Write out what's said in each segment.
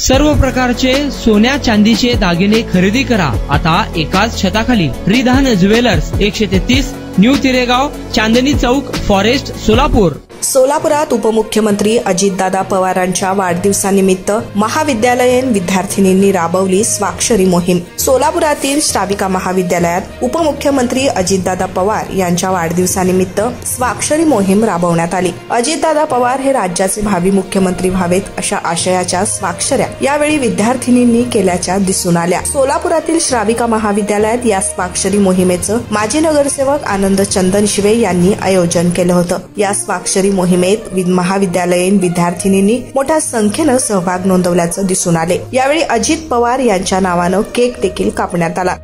सर्व प्रकारचे सोन्या चांदीचे दागिने खरेदी करा आता एकाच छताखाली। Ridhan jewellers 133 new तिरेगाव, Chandni Chowk, forest, Solapur. सोलापुरात उपमुख्यमंत्री अजितदादा पवारांच्या वाढदिवसानिमित्त महाविद्यालयीन विद्यार्थिनींनी राबवली स्वाक्षरी मोहीम। सोलापुरातील श्राविका महाविद्यालयात उपमुख्यमंत्री अजितदादा पवार यांच्या वाढदिवसानिमित्त स्वाक्षरी मोहीम राबवण्यात आली। अजितदादा पवार हे राज्याचे भावी मुख्यमंत्री व्हावेत अशा आशयाच्या स्वाक्षऱ्या यावेळी विद्यार्थिनींनी केल्याच्या दिसून आल्या। सोलापुरातील श्राविका महाविद्यालयात या स्वाक्षरी मोहिमेचं माजी नगरसेवक आनंद चंदनशिवे यांनी आयोजन केलं होतं। या स्वाक्षरी मोहिमेत महाविद्यालयीन विद्यार्थिनींनी मोठ्या संख्येनं सहभाग नोंदवल्याचं दिसून आले। यावेळी अजित पवार यांच्या नावानं केक देखील कापण्यात आला।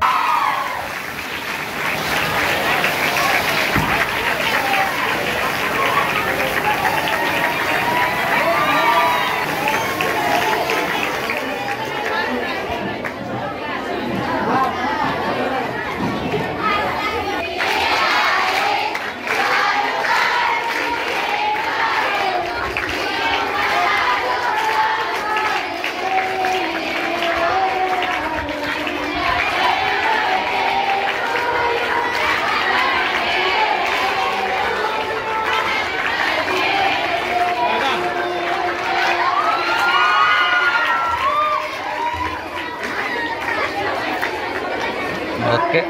ओके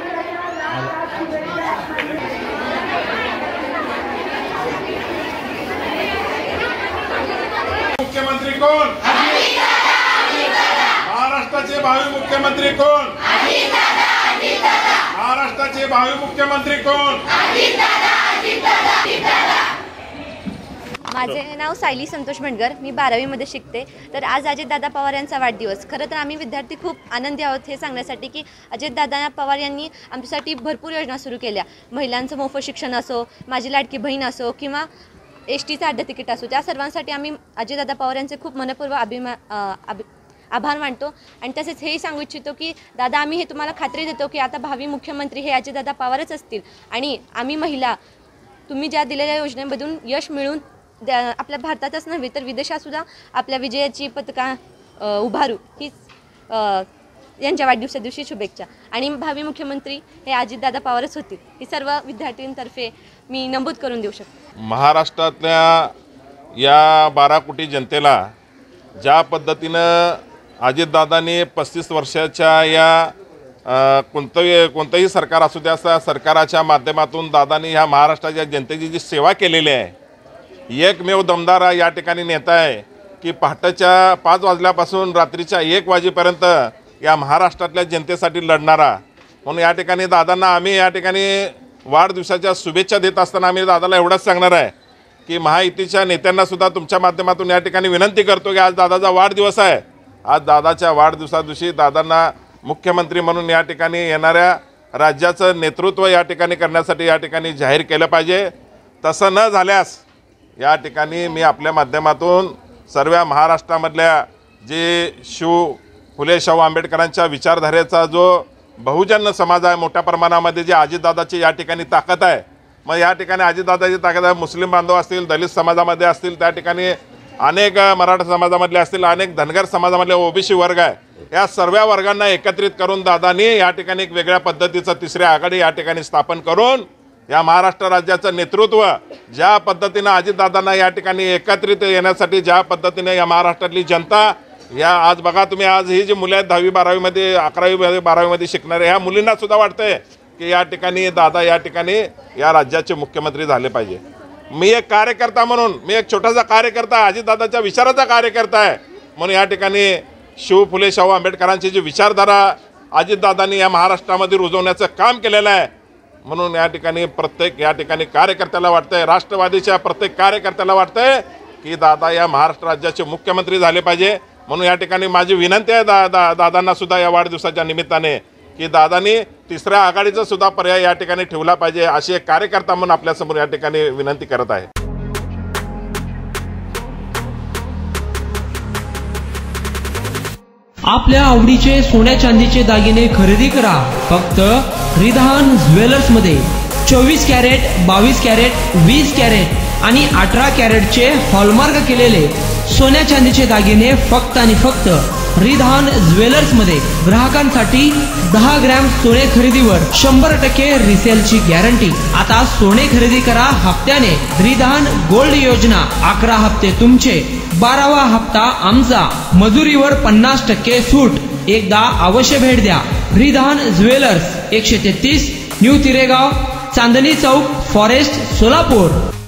मुख्यमंत्री कोण? महाराष्ट्राचे भावी मुख्यमंत्री कोण? महाराष्ट्राचे भावी मुख्यमंत्री कोण? माझे नाव सायली संतोष भंडगर, मी 12वी मध्ये शिकते। तर आज अजितदादा पवार यांचा वाढदिवस। खरं तर आम्ही विद्यार्थी खूप आनंदी आहोत हे सांगण्यासाठी की अजितदादा पवार यांनी आमच्यासाठी भरपूर योजना सुरू केल्या। महिलांचं मोफत शिक्षण असो, माझी लाडकी बहीण असो किंवा एसटीचं अर्ध तिकीट असो, त्या सर्वांसाठी आम्ही अजितदादा पवार यांचे खूप मनपूर्वक आभार मानतो। आणि तसेच हेही सांगू इच्छितो की दादा, आम्ही हे तुम्हाला खात्री देतो की आता भावी मुख्यमंत्री हे अजितदादा पवारच असतील आणि आम्ही महिला तुम्ही ज्या दिलेल्या योजनेमधून यश मिळून आपल्या भारतातच नव्हे तर विदेशात सुद्धा आपल्या विजयाची पताका उभारू हीच यांच्या वाढदिवसा दिवशी शुभेच्छा। आणि भावी मुख्यमंत्री हे अजितदादा पवारच होतील ही सर्व विद्यार्थ्यांतर्फे मी नमूद करून देऊ शकतो। महाराष्ट्रातल्या या 12 कोटी जनतेला ज्या पद्धतीनं अजितदादांनी 35 वर्षाच्या या कोणतंही सरकार असू द्या सरकाराच्या माध्यमातून दादांनी ह्या महाराष्ट्राच्या जनतेची जी सेवा केलेली आहे, एकमेव दमदार या ठिकाणी नेता आहे की पहाटेच्या 5 वाजल्यापासून रात्रीच्या 1 वाजेपर्यंत या महाराष्ट्रातल्या जनतेसाठी लढणारा। म्हणून या ठिकाणी दादांना आम्ही या ठिकाणी वाढदिवसाच्या शुभेच्छा देत असताना आम्ही दादाला एवढंच सांगणार आहे की महायुतीच्या नेत्यांना सुद्धा तुमच्या माध्यमातून या ठिकाणी विनंती करतो की आज दादाचा वाढदिवस आहे। आज दादाच्या वाढदिवसा दिवशी दादांना मुख्यमंत्री म्हणून या ठिकाणी येणाऱ्या राज्याचं नेतृत्व या ठिकाणी करण्यासाठी या ठिकाणी जाहीर केलं पाहिजे। तसं न झाल्यास या ठिकाणी मी आपल्या माध्यमातून सर्व महाराष्ट्रामधल्या जे फुले शाहू आंबेडकरांच्या विचारधारेचा जो बहुजन समाज आहे मोठ्या प्रमाणामध्ये, जे अजितदादाची या ठिकाणी ताकद आहे, मग या ठिकाणी अजितदादाची ताकद आहे। मुस्लिम बांधव असतील, दलित समाजामध्ये असतील, त्या ठिकाणी अनेक मराठा समाजामधले असतील, अनेक धनगर समाजामधले ओबीसी वर्ग आहे, या सर्व वर्गांना एकत्रित करून दादांनी या ठिकाणी एक वेगळ्या पद्धतीचं तिसरी आघाडी या ठिकाणी स्थापन करून या महाराष्ट्र राज्याचं नेतृत्व ज्या पद्धतीनं अजितदादांना या ठिकाणी एकत्रित येण्यासाठी ज्या पद्धतीने या महाराष्ट्रातली जनता या आज बघा तुम्ही आज ही जी मुलं आहेत 10वी 12वी मध्ये 11वी 12वी मध्ये शिकणारे ह्या मुलींना सुद्धा वाटतंय की या ठिकाणी दादा या ठिकाणी या राज्याचे मुख्यमंत्री झाले पाहिजे। मी एक कार्यकर्ता म्हणून, मी एक छोटासा कार्यकर्ता, अजितदादाच्या विचाराचा कार्यकर्ता आहे म्हणून या ठिकाणी फुले शाहू आंबेडकरांची जी विचारधारा अजितदादांनी या महाराष्ट्रामध्ये रुजवण्याचं काम केलेलं आहे म्हणून या ठिकाणी प्रत्येक या ठिकाणी कार्यकर्त्याला वाटतंय, राष्ट्रवादीच्या प्रत्येक कार्यकर्त्याला वाटतंय की दादा या महाराष्ट्र राज्याचे मुख्यमंत्री झाले पाहिजे। म्हणून या ठिकाणी माझी विनंती आहे दादांना सुद्धा या वाढदिवसाच्या निमित्ताने की दादांनी तिसऱ्या आघाडीचा सुद्धा पर्याय या ठिकाणी ठेवला पाहिजे अशी एक कार्यकर्ता म्हणून आपल्यासमोर या ठिकाणी विनंती करत आहे। आपल्या आवडीचे सोन्या चांदीचे दागिने खरेदी करा फक्त रिधान ज्वेलर्स मध्ये। 24 कॅरेट, 22 कॅरेट, 20 कॅरेट आणि 18 कॅरेटचे हॉलमार्क केलेले सोन्या चांदीचे दागिने फक्त आणि फक्त रिधान ज्वेलर्स मध्ये ग्राहकांसाठी 10 ग्रॅम सोने खरेदीवर 100% रिसेलची गॅरंटी। आता सोने खरेदी करा हप्त्याने। रिधान गोल्ड योजना 11 हप्ते तुमचे, 12वा हप्ता आमचा, मजुरीवर 50% सूट। एकदा अवश्य भेट द्या। Ridhan jewellers 133 new तिरेगाव, Chandni Chowk, forest, Solapur.